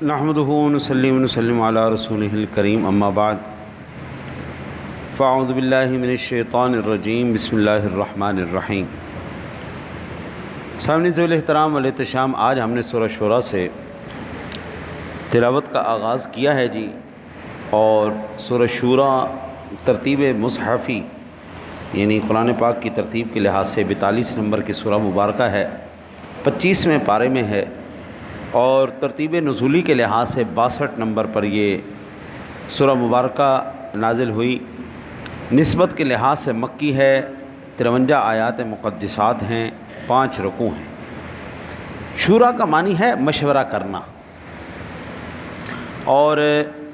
نحمدہ ونصلی ونسلم علی رسولہ الکریم اما بعد فاعوذ باللہ من الشیطان الرجیم بسم اللہ الرحمن الرحیم۔ سامعین ذوال احترام والاحتشام، آج ہم نے سورہ شورى سے تلاوت کا آغاز کیا ہے جی، اور سورہ شورى ترتیب مصحفی یعنی قرآن پاک کی ترتیب کے لحاظ سے 42 نمبر کی سورہ مبارکہ ہے، 25ویں پارے میں ہے، اور ترتیب نزولی کے لحاظ سے 62 نمبر پر یہ سورہ مبارکہ نازل ہوئی۔ نسبت کے لحاظ سے مکی ہے، 53 آیات مقدسات ہیں، 5 رکوع ہیں۔ شورا کا معنی ہے مشورہ کرنا، اور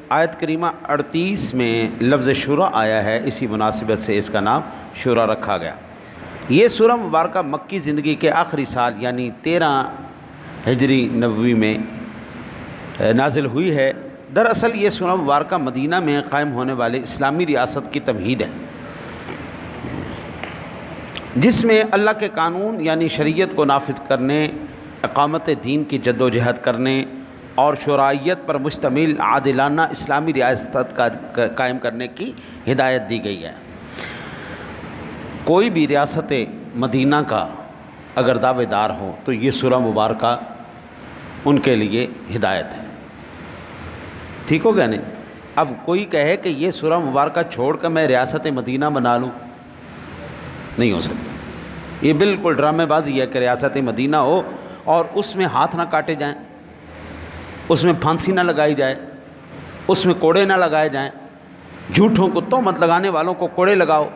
آیت کریمہ 38 میں لفظ شورا آیا ہے، اسی مناسبت سے اس کا نام شورا رکھا گیا۔ یہ سورہ مبارکہ مکی زندگی کے آخری سال یعنی 13 ہجری نبوی میں نازل ہوئی ہے۔ دراصل یہ سورہ مبارکہ مدینہ میں قائم ہونے والے اسلامی ریاست کی تمہید ہے، جس میں اللہ کے قانون یعنی شریعت کو نافذ کرنے، اقامت دین کی جد و جہد کرنے اور شرعیت پر مشتمل عادلانہ اسلامی ریاست کا قائم کرنے کی ہدایت دی گئی ہے۔ کوئی بھی ریاست مدینہ کا اگر دعوے دار ہو تو یہ سورہ مبارکہ ان کے لیے ہدایت ہے، ٹھیک ہو گیا نہیں؟ اب کوئی کہے کہ یہ سورہ مبارکہ چھوڑ کر میں ریاست مدینہ بنا لوں، نہیں ہو سکتا۔ یہ بالکل ڈرامے بازی ہے کہ ریاست مدینہ ہو اور اس میں ہاتھ نہ کاٹے جائیں، اس میں پھانسی نہ لگائی جائے، اس میں کوڑے نہ لگائے جائیں، جھوٹوں کو تہمت لگانے والوں کو کوڑے لگاؤ،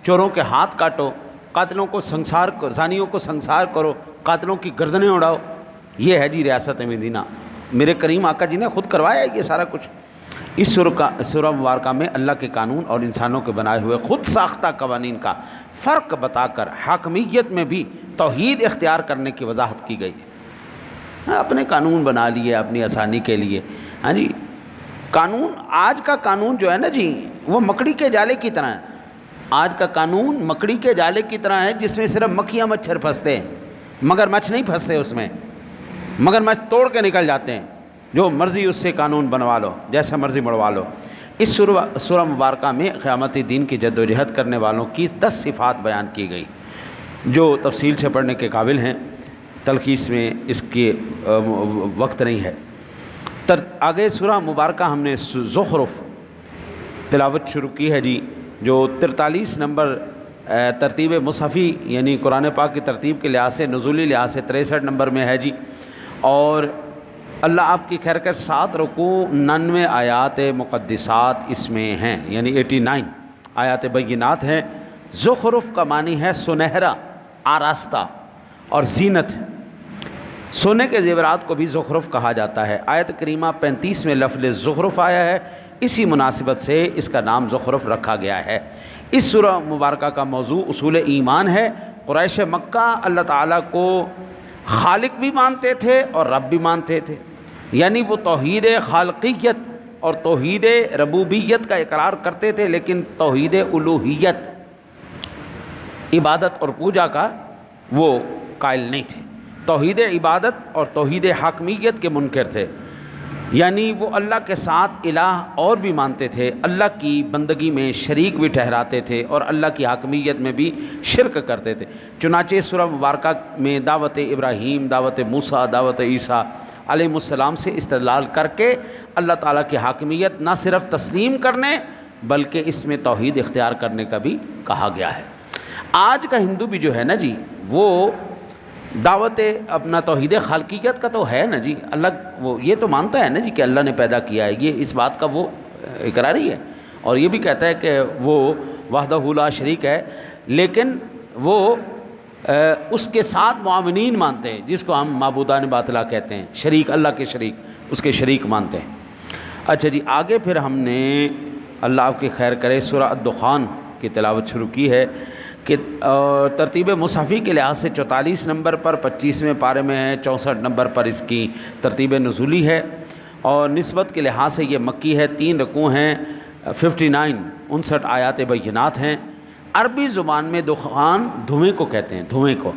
چوروں کے ہاتھ کاٹو، قاتلوں کو سنسار، زانیوں کو سنسار کرو، قاتلوں کی گردنیں اڑاؤ۔ یہ ہے جی ریاست مدینہ۔ میرے کریم آقا جی نے خود کروایا ہے یہ سارا کچھ۔ اس سورہ مبارکہ میں اللہ کے قانون اور انسانوں کے بنائے ہوئے خود ساختہ قوانین کا فرق بتا کر حاکمیت میں بھی توحید اختیار کرنے کی وضاحت کی گئی ہے۔ اپنے قانون بنا لیے اپنی آسانی کے لیے، ہاں جی۔ قانون، آج کا قانون جو ہے نا جی، وہ مکڑی کے جالے کی طرح ہے۔ آج کا قانون مکڑی کے جالے کی طرح ہے، جس میں صرف مکھیاں مچھر پھنستے ہیں، مگر مچھ نہیں پھنستے اس میں، مگر مچھ توڑ کے نکل جاتے ہیں۔ جو مرضی اس سے قانون بنوا لو، جیسا مرضی مڑوا لو۔ اس سورہ مبارکہ میں قیامت دین کی جد و جہد کرنے والوں کی 10 صفات بیان کی گئی، جو تفصیل سے پڑھنے کے قابل ہیں، تلخیص میں اس کے وقت نہیں ہے۔ آگے سورہ مبارکہ ہم نے زخرف تلاوت شروع کی ہے جی، جو 43 نمبر ترتیب مصحفی یعنی قرآن پاک کی ترتیب کے لحاظ سے، نزولی لحاظ سے 63 نمبر میں ہے جی، اور اللہ آپ کی خیر کر 7 رکوع 99 آیات مقدسات اس میں ہیں، یعنی 89 آیات بینات ہیں۔ زخرف کا معنی ہے سنہرا، آراستہ اور زینت۔ سونے کے زیورات کو بھی زخرف کہا جاتا ہے۔ آیت کریمہ 35 میں لفظ زخرف آیا ہے، اسی مناسبت سے اس کا نام زخرف رکھا گیا ہے۔ اس سورہ مبارکہ کا موضوع اصول ایمان ہے۔ قریش مکہ اللہ تعالیٰ کو خالق بھی مانتے تھے اور رب بھی مانتے تھے، یعنی وہ توحید خالقیت اور توحید ربوبیت کا اقرار کرتے تھے، لیکن توحید الوہیت، عبادت اور پوجا کا وہ قائل نہیں تھے۔ توحید عبادت اور توحید حاکمیت کے منکر تھے، یعنی وہ اللہ کے ساتھ الہ اور بھی مانتے تھے، اللہ کی بندگی میں شریک بھی ٹھہراتے تھے، اور اللہ کی حاکمیت میں بھی شرک کرتے تھے۔ چنانچہ سورہ مبارکہ میں دعوت ابراہیم، دعوت موسیٰ، دعوت عیسیٰ علیہ السلام سے استدلال کر کے اللہ تعالیٰ کی حاکمیت نہ صرف تسلیم کرنے بلکہ اس میں توحید اختیار کرنے کا بھی کہا گیا ہے۔ آج کا ہندو بھی جو ہے نا جی، وہ دعوت اپنا توحید خالقیت کا تو ہے نا جی، اللہ وہ یہ تو مانتا ہے نا جی کہ اللہ نے پیدا کیا ہے، یہ اس بات کا وہ اقراری ہے، اور یہ بھی کہتا ہے کہ وہ وحدہ لا شریک ہے، لیکن وہ اس کے ساتھ معاونین مانتے ہیں، جس کو ہم معبودان باطلہ کہتے ہیں، شریک، اللہ کے شریک، اس کے شریک مانتے ہیں۔ اچھا جی، آگے پھر ہم نے اللہ آپ کی خیر کرے سورہ الدخان کی تلاوت شروع کی ہے، کہ ترتیب مصحفی کے لحاظ سے 44 نمبر پر 25ویں پارے میں ہے، 64 نمبر پر اس کی ترتیب نزولی ہے، اور نسبت کے لحاظ سے یہ مکی ہے، 3 رکوع ہیں، 59 آیات بینات ہیں۔ عربی زبان میں دخان دھوئیں کو کہتے ہیں، دھوئیں کو۔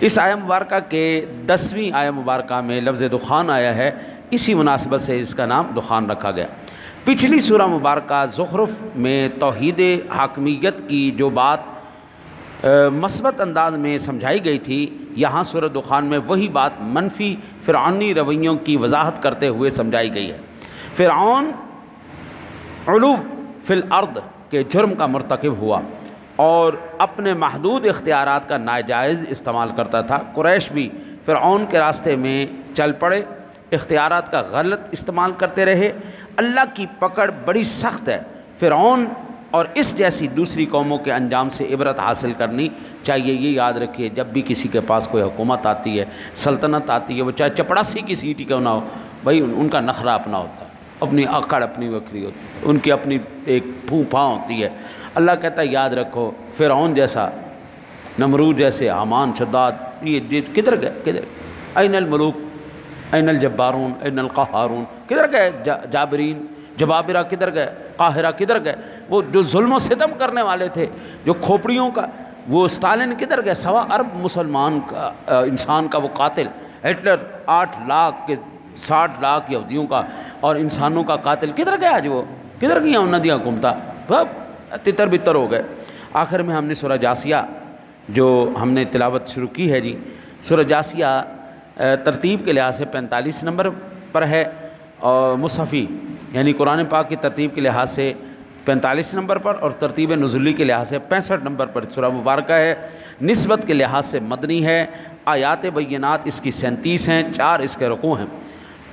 اس آیہ مبارکہ کے 10ویں آیہ مبارکہ میں لفظ دخان آیا ہے، اسی مناسبت سے اس کا نام دخان رکھا گیا۔ پچھلی سورہ مبارکہ زخرف میں توحید حاکمیت کی جو بات مثبت انداز میں سمجھائی گئی تھی، یہاں سورہ دخان میں وہی بات منفی فرعونی رویوں کی وضاحت کرتے ہوئے سمجھائی گئی ہے۔ فرعون علو فی الارض کے جرم کا مرتکب ہوا اور اپنے محدود اختیارات کا ناجائز استعمال کرتا تھا۔ قریش بھی فرعون کے راستے میں چل پڑے، اختیارات کا غلط استعمال کرتے رہے۔ اللہ کی پکڑ بڑی سخت ہے۔ فرعون اور اس جیسی دوسری قوموں کے انجام سے عبرت حاصل کرنی چاہیے۔ یہ یاد رکھیے، جب بھی کسی کے پاس کوئی حکومت آتی ہے، سلطنت آتی ہے، وہ چاہے چپڑاسی کی سیٹی کیوں نہ ہو، بھائی ان کا نخرہ اپنا ہوتا ہے، اپنی اکڑ اپنی وکری ہوتی ہے، ان کی اپنی ایک پھوں پھاں ہوتی ہے۔ اللہ کہتا ہے یاد رکھو، فرعون جیسا، نمرود جیسے، حامان، شداد، یہ کدھر گئے؟ کدھر این الملوک این الجبارون این القہارون، کدھر گئے؟ جابرین، جبابرہ کدھر گئے؟ قاہرہ کدھر گئے؟ وہ جو ظلم و ستم کرنے والے تھے، جو کھوپڑیوں کا، وہ اسٹالن کدھر گئے؟ 1.25 ارب مسلمان کا انسان کا وہ قاتل ہٹلر، 8 لاکھ کے 60 لاکھ یہودیوں کا اور انسانوں کا قاتل کدھر گیا؟ آج وہ کدھر گیا؟ ندیاں گھومتا، تتر بتر ہو گئے۔ آخر میں ہم نے سورہ جاسیہ جو ہم نے تلاوت شروع کی ہے جی، سورہ جاسیہ ترتیب کے لحاظ سے 45 نمبر پر ہے، اور مصحفی یعنی قرآن پاک کی ترتیب کے لحاظ سے 45 نمبر پر، اور ترتیب نزولی کے لحاظ سے 65 نمبر پر سورہ مبارکہ ہے۔ نسبت کے لحاظ سے مدنی ہے۔ آیات بینات اس کی 37 ہیں، 4 اس کے رکوع ہیں۔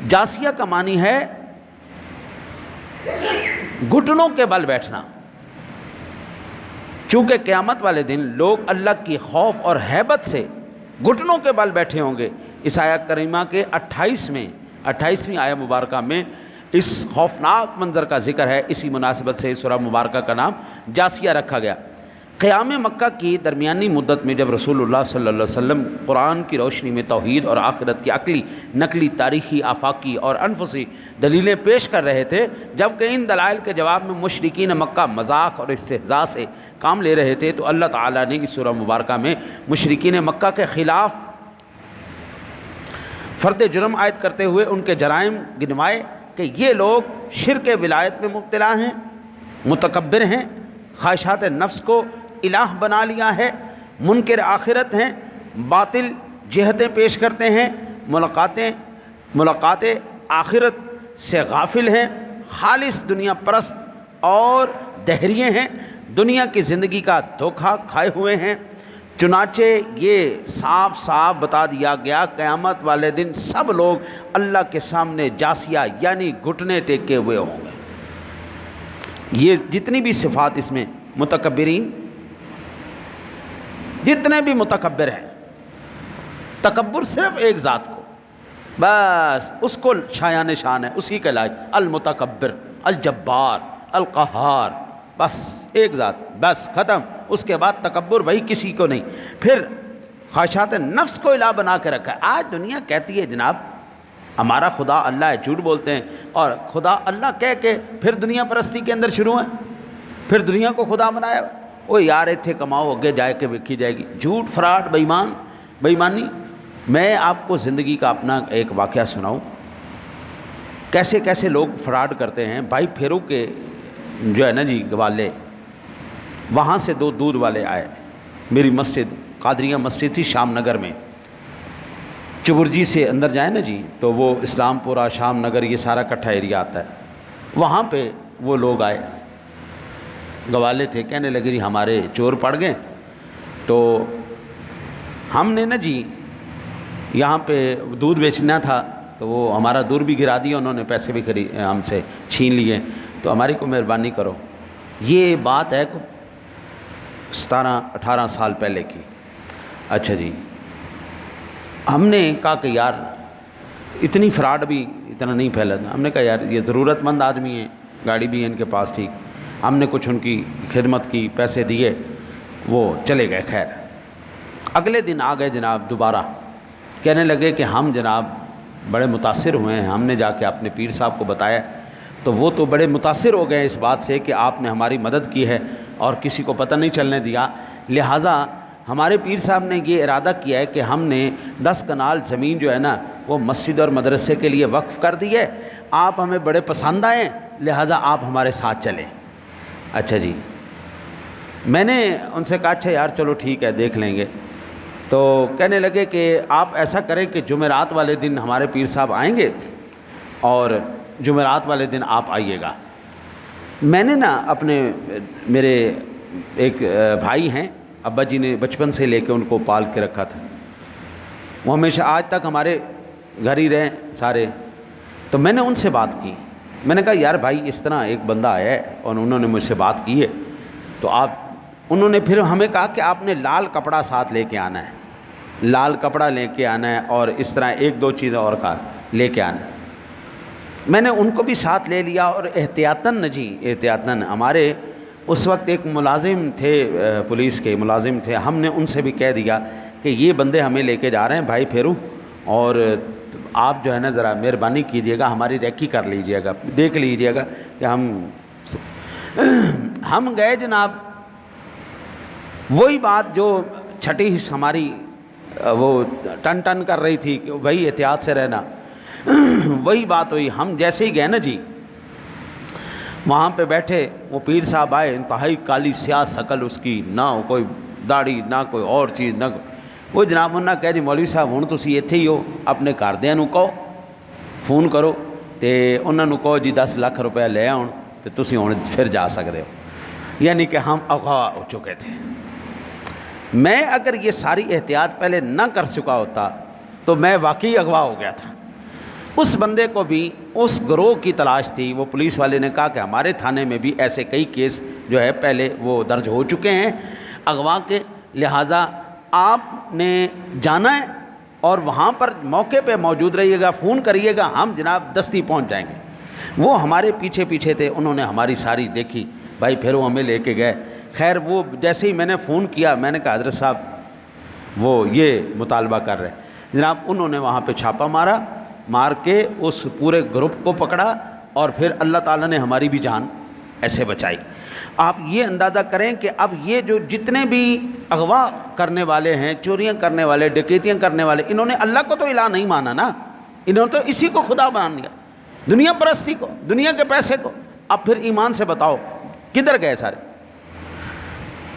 جاسیہ کا معنی ہے گھٹنوں کے بل بیٹھنا، چونکہ قیامت والے دن لوگ اللہ کی خوف اور ہیبت سے گھٹنوں کے بل بیٹھے ہوں گے۔ اس آیت کریمہ کے 28ویں آیت مبارکہ میں اس خوفناک منظر کا ذکر ہے۔ اسی مناسبت سے سورہ مبارکہ کا نام جاسیہ رکھا گیا۔ قیام مکہ کی درمیانی مدت میں جب رسول اللہ صلی اللہ علیہ وسلم قرآن کی روشنی میں توحید اور آخرت کی عقلی، نقلی، تاریخی، آفاقی اور انفسی دلیلیں پیش کر رہے تھے، جبکہ ان دلائل کے جواب میں مشرکین مکہ مذاق اور استہزاء سے کام لے رہے تھے، تو اللہ تعالیٰ نے اس سورہ مبارکہ میں مشرکین مکہ کے خلاف فرد جرم عائد کرتے ہوئے ان کے جرائم گنوائے کہ یہ لوگ شرک ولایت میں مبتلا ہیں، متکبر ہیں، خواہشات نفس کو الہ بنا لیا ہے، منکر آخرت ہیں، باطل جہتیں پیش کرتے ہیں، ملاقات آخرت سے غافل ہیں، خالص دنیا پرست اور دہریے ہیں، دنیا کی زندگی کا دھوکہ کھائے ہوئے ہیں۔ چنانچہ یہ صاف صاف بتا دیا گیا، قیامت والے دن سب لوگ اللہ کے سامنے جاسیہ یعنی گھٹنے ٹیکے ہوئے ہوں گے۔ یہ جتنی بھی صفات اس میں متکبرین، جتنے بھی متکبر ہیں، تکبر صرف ایک ذات کو، بس اس کو شایان شان ہے، اسی کے لائق، المتکبر، الجبار، القہار، بس ایک ذات، بس ختم۔ اس کے بعد تکبر بھائی کسی کو نہیں۔ پھر خواہشات نفس کو الہ بنا کے رکھا ہے۔ آج دنیا کہتی ہے جناب ہمارا خدا اللہ ہے، جھوٹ بولتے ہیں، اور خدا اللہ کہہ کے پھر دنیا پرستی کے اندر شروع ہے، پھر دنیا کو خدا بنایا۔ وہ یار اتھے کماؤ، اگے جائے کے ویکھی جائے گی۔ جھوٹ، فراڈ، بےایمانی۔ میں آپ کو زندگی کا اپنا ایک واقعہ سناؤں، کیسے کیسے لوگ فراڈ کرتے ہیں۔ بھائی پھیرو کے جو ہے نا جی گوالے، وہاں سے 2 دودھ والے آئے میری مسجد، قادریہ مسجد تھی شام نگر میں، چبرجی سے اندر جائیں نا جی تو وہ اسلام پورہ، شام نگر، یہ سارا کٹھا ایریا آتا ہے۔ وہاں پہ وہ لوگ آئے، گوالے تھے، کہنے لگے جی ہمارے چور پڑ گئے، تو ہم نے نا جی یہاں پہ دودھ بیچنا تھا، تو وہ ہمارا دور بھی گرا دیا انہوں نے، پیسے بھی ہم سے چھین لیے، تو ہماری کو مہربانی کرو۔ یہ بات ہے 17-18 سال پہلے کی۔ اچھا جی، ہم نے کہا کہ یار اتنی فراڈ بھی اتنا نہیں پھیلا تھا۔ ہم نے کہا یار یہ ضرورت مند آدمی ہیں، گاڑی بھی ہے ان کے پاس، ٹھیک۔ ہم نے کچھ ان کی خدمت کی، پیسے دیے، وہ چلے گئے۔ خیر اگلے دن آ گئے جناب دوبارہ، کہنے لگے کہ ہم جناب بڑے متاثر ہوئے ہیں، ہم نے جا کے اپنے پیر صاحب کو بتایا، تو وہ تو بڑے متاثر ہو گئے اس بات سے کہ آپ نے ہماری مدد کی ہے اور کسی کو پتہ نہیں چلنے دیا، لہٰذا ہمارے پیر صاحب نے یہ ارادہ کیا ہے کہ ہم نے 10 کنال زمین جو ہے نا وہ مسجد اور مدرسے کے لیے وقف کر دی ہے، آپ ہمیں بڑے پسند آئے لہٰذا آپ ہمارے ساتھ چلیں۔ اچھا جی، میں نے ان سے کہا اچھا یار چلو ٹھیک ہے دیکھ لیں گے۔ تو کہنے لگے کہ آپ ایسا کریں کہ جمعرات والے دن ہمارے پیر صاحب آئیں گے اور جمعرات والے دن آپ آئیے گا۔ میں نے نا میرے ایک بھائی ہیں، ابا جی نے بچپن سے لے کے ان کو پال کے رکھا تھا، وہ ہمیشہ آج تک ہمارے گھر ہی رہے سارے۔ تو میں نے ان سے بات کی، میں نے کہا یار بھائی اس طرح ایک بندہ آیا ہے اور انہوں نے مجھ سے بات کی ہے، تو انہوں نے پھر ہمیں کہا کہ آپ نے لال کپڑا ساتھ لے کے آنا ہے، لال کپڑا لے کے آنا ہے اور اس طرح 1-2 چیزیں اور کا لے کے آنا ہے۔ میں نے ان کو بھی ساتھ لے لیا اور احتیاطاً ہمارے اس وقت ایک ملازم تھے، پولیس کے ملازم تھے، ہم نے ان سے بھی کہہ دیا کہ یہ بندے ہمیں لے کے جا رہے ہیں بھائی پھیرو، اور آپ جو ہے نا ذرا مہربانی کیجیے گا ہماری ریکی کر لیجیے گا، دیکھ لیجیے گا کہ ہم گئے جناب۔ وہی بات جو چھٹی حص ہماری وہ ٹن کر رہی تھی کہ بھائی احتیاط سے رہنا، وہی بات ہوئی۔ ہم جیسے ہی گئے نا جی وہاں پہ بیٹھے، وہ پیر صاحب آئے، انتہائی کالی سیاہ شکل اس کی، نہ کوئی داڑھی نہ کوئی اور چیز، نہ وہ جناب انہوں نے کہا جی مولوی صاحب ہن تسی ਇੱਥੇ ہی ہو، اپنے گھردیاں نوں کہو فون کرو تے انہاں نوں کہو جی 10 لاکھ روپیہ لے آؤ تے تسی ہن پھر جا سکتے ہو۔ یعنی کہ ہم اغوا ہو چکے تھے۔ میں اگر یہ ساری احتیاط پہلے نہ کر چکا ہوتا تو میں واقعی اغوا ہو گیا تھا۔ اس بندے کو بھی اس گروہ کی تلاش تھی، وہ پولیس والے نے کہا کہ ہمارے تھانے میں بھی ایسے کئی کیس جو ہے پہلے وہ درج ہو چکے ہیں اغوا کے، لہٰذا آپ نے جانا ہے اور وہاں پر موقع پہ موجود رہیے گا، فون کریے گا، ہم جناب دستی پہنچ جائیں گے۔ وہ ہمارے پیچھے تھے، انہوں نے ہماری ساری دیکھی، بھائی پھر وہ ہمیں لے کے گئے۔ خیر وہ جیسے ہی میں نے فون کیا میں نے کہا حضرت صاحب وہ یہ مطالبہ کر رہے جناب، انہوں نے وہاں پہ چھاپا مار کے اس پورے گروپ کو پکڑا اور پھر اللہ تعالیٰ نے ہماری بھی جان ایسے بچائی۔ آپ یہ اندازہ کریں کہ اب یہ جو جتنے بھی اغوا کرنے والے ہیں، چوریاں کرنے والے، ڈکیتیاں کرنے والے، انہوں نے اللہ کو تو الہ نہیں مانا نا، انہوں نے تو اسی کو خدا مان لیا، دنیا پرستی کو، دنیا کے پیسے کو۔ اب پھر ایمان سے بتاؤ کدھر گئے سارے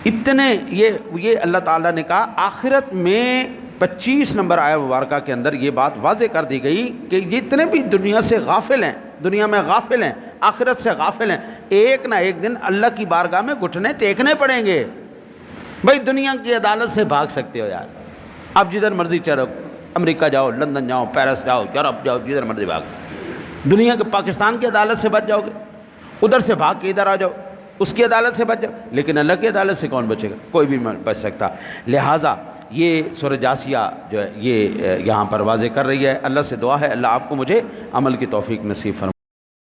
اتنے؟ یہ اللہ تعالیٰ نے کہا آخرت میں 25 نمبر آیہ مبارکہ کے اندر یہ بات واضح کر دی گئی کہ جتنے بھی دنیا سے غافل ہیں، دنیا میں غافل ہیں، آخرت سے غافل ہیں، ایک نہ ایک دن اللہ کی بارگاہ میں گھٹنے ٹیکنے پڑیں گے۔ بھائی دنیا کی عدالت سے بھاگ سکتے ہو یار، اب جدھر مرضی چلو، امریکہ جاؤ، لندن جاؤ، پیرس جاؤ، یورپ جاؤ، جدھر مرضی بھاگ، دنیا کے پاکستان کی عدالت سے بچ جاؤ گے، ادھر سے بھاگ کے ادھر آ جاؤ، اس کی عدالت سے بچ جاؤ، لیکن اللہ کی عدالت سے کون بچے گا؟ کوئی بھی بچ سکتا۔ لہٰذا یہ سورہ جاسیہ جو ہے یہ یہاں پر واضح کر رہی ہے۔ اللہ سے دعا ہے اللہ آپ کو مجھے عمل کی توفیق نصیب فرمائے۔